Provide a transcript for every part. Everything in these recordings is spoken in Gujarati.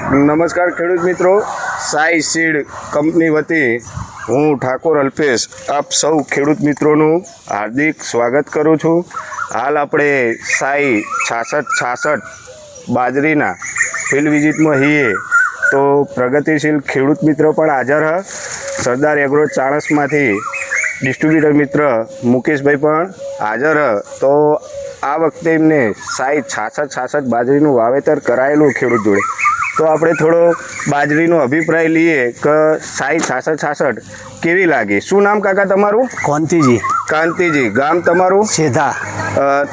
નમસ્કાર ખેડૂત મિત્રો, સાઈ સીડ કંપની વતી હું ઠાકોર અલ્પેશ આપ સૌ ખેડૂત મિત્રોનું હાર્દિક સ્વાગત કરું છું। હાલ આપણે સાઈ 6666 બાજરીના ફિલ્ડ વિઝિટમાં છીએ તો પ્રગતિશીલ ખેડૂત મિત્રો પણ હાજર હ। સરદાર એગ્રો ચાણસમાંથી ડિસ્ટ્રીબ્યુટર મિત્ર મુકેશભાઈ પણ હાજર હ। તો આ વખતે એમને સાઈ 6666 બાજરીનું વાવેતર કરાયેલું ખેડૂત જોડે, તો આપણે થોડો બાજરીનો અભિપ્રાય લઈએ કે સાઈ 6666 કેવી લાગી। શું નામ કાકા તમારું? કોંતીજી। કાંતિજી, ગામ તમારું? સેધા,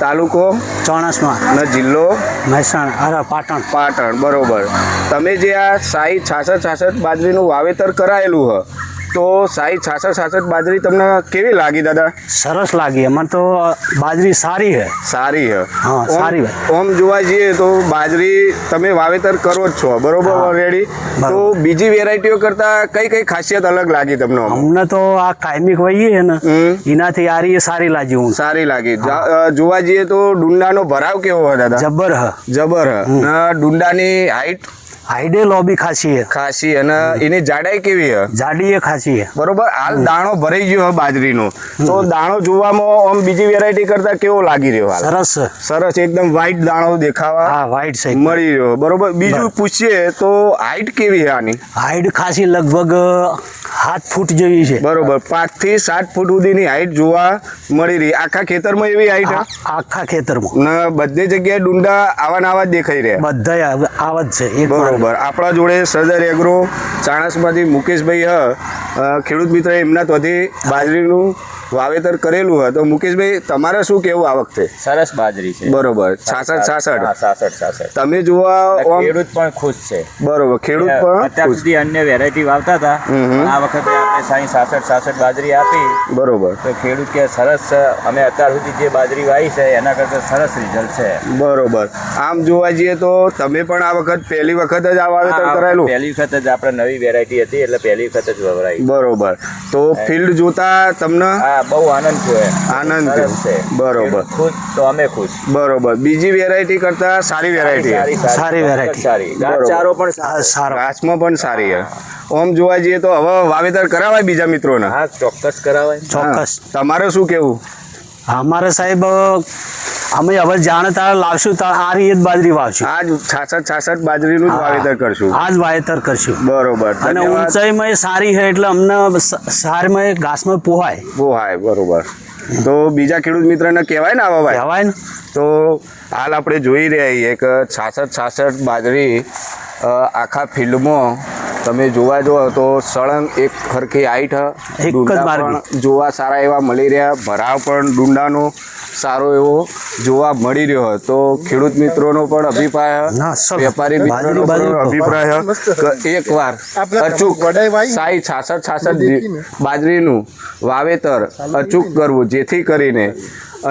તાલુકો ચોણસમાં અને જિલ્લો મહેસાણા, પાટણ। પાટણ, બરોબર। તમે જે આ સાઈ 6666 બાજરીનું વાવેતર કરાયેલું હ, તો સાઈ 6666 બાજરી તમને કેવી લાગી દાદા? સરસ લાગી। અમારે તો બાજરી સારી है। સારી હ। હા, સારી है। ઓમ જોવા જઈએ તો બાજરી તમે વાવેતર કરો જ છો, બરોબર ઓલરેડી। તો બીજી વેરાયટીઓ કરતા કઈ કઈ ખાસિયત અલગ લાગી તમને? અમને તો આ કાયમિક વહીએ है ને એનાથી આરી સારી લાગી। હું સારી લાગી। જોવા જઈએ તો ડુંડાનો ભરાવ કેવો હોય દાદા? જબર હ। જબર હ। ડુંડાની હાઈડે લોબી ખાસી है। ખાસી અને એની જાડાઈ કેવી હ? જાડી એ ખાસી है। બરોબર। હાલ દાણો ભરાઈ ગયો હ બાજરીનો, તો દાણો જોવામાં આમ બીજી વેરાયટી કરતા કેવો લાગી રહ્યો? હાલ સરસ સરસ, એકદમ વ્હાઈટ દાણો દેખાવા હા, વ્હાઈટ સાઈડ મળી રહ્યો, બરોબર। બીજું પૂછીએ તો હાઈટ કેવી છે આની? હાઈડ ખાસી લગભગ 7 ફૂટ જેવી છે। બરોબર, 5 થી 7 ફૂટ સુધીની હાઈટ જોવા મળી રહી। આખા ખેતરમાં એવી હાઈટ? આખા ખેતરમાં ને બધી જગ્યાએ ડુંડા આવા ને આવા જ દેખાઈ રહ્યા? બધા આવા જ છે। બરોબર। આપણા જોડે સરદાર એગ્રો ચાણસમાંથી મુકેશભાઈ હ, ખેડૂત મિત્ર એમના ત્યાંથી બાજરીનું વાવેતર કરેલું હ। તો મુકેશભાઈ, તમારે શું કેવું આ વખતે? સરસ બાજરી છે। બરોબર। 6666 તમે જોવા ખેડૂત પણ ખુશ છે। બરોબર, ખેડૂત પણ અત્યાર સુધી અન્ય વેરાયટી વાવતા હતા, પણ આ વખતે આપણે સાઈ 6666 બાજરી આપી, બરોબર, તો ખેડૂત કે સરસ, અમે અત્યાર સુધી જે બાજરી વાવી છે એના કરતા સરસ રિઝલ્ટ છે। બરોબર। આમ જોવા જઈએ તો તમે પણ આ વખત પહેલી વખત જ આ વાવેતર કરાયેલું? પહેલી વખત જ આપણે નવી વેરાયટી હતી એટલે પહેલી વખત જ વવરાઈ। બરોબર। તો ફિલ્ડ જોતા તમને બહુ આનંદ થયો। આનંદ સરસ છે। બરોબર, ખુશ તો અમે ખુશ। બરોબર। બીજી વેરાયટી કરતા સારી વેરાયટી? સારી વેરાયટી, સારી। ઘાસચારો પણ સારો। ઘાસમાં પણ સારી હ। ઓમ જોવા જઈએ તો હવે વાવેતર કરાવાય બીજા મિત્રોને? હા, ચોક્કસ કરાવાય। ચોક્કસ। તમારે શું કેવું? અમારે સાહેબ અમે હવે જાણે તારે લાવશું તારે આ રીત બાજરી વાવશું। આજ 6666 બાજરીનું જ વાવેતર કરશું? આજ વાવેતર કરશું। બરોબર। અને ઊંચાઈમાં સારી છે એટલે અમને સારમાં ઘાસમાં પોહાય। બરોબર। તો બીજા ખેડૂત મિત્રને કહેવાય ને આવા ભાઈ? કહેવાય ને। તો હાલ આપણે જોઈ રહ્યા છીએ કે 6666 બાજરી આખા ફિલ્ડમાં તમે જોવા જો તો સળંગ એક ખરખી હાઈટ, એક જ માર્ગ જોવા સારા એવા મળી રહ્યા, ભરાવ પણ ડુંડાનો સારો એવો જોવા મળી રહ્યો। તો ખેડૂત મિત્રોનો પણ અભિપ્રાય, વેપારી મિત્રોનો પણ અભિપ્રાય કે એકવાર અચૂક સાઈ 6666 બાજરીનું વાવેતર અચૂક કરવું, જેથી કરીને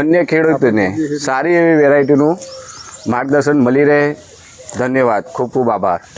અન્ય ખેડૂતોને સારી એવી વેરાયટીનું માર્ગદર્શન મળી રહે। ધન્યવાદ, ખૂબ ખૂબ આભાર।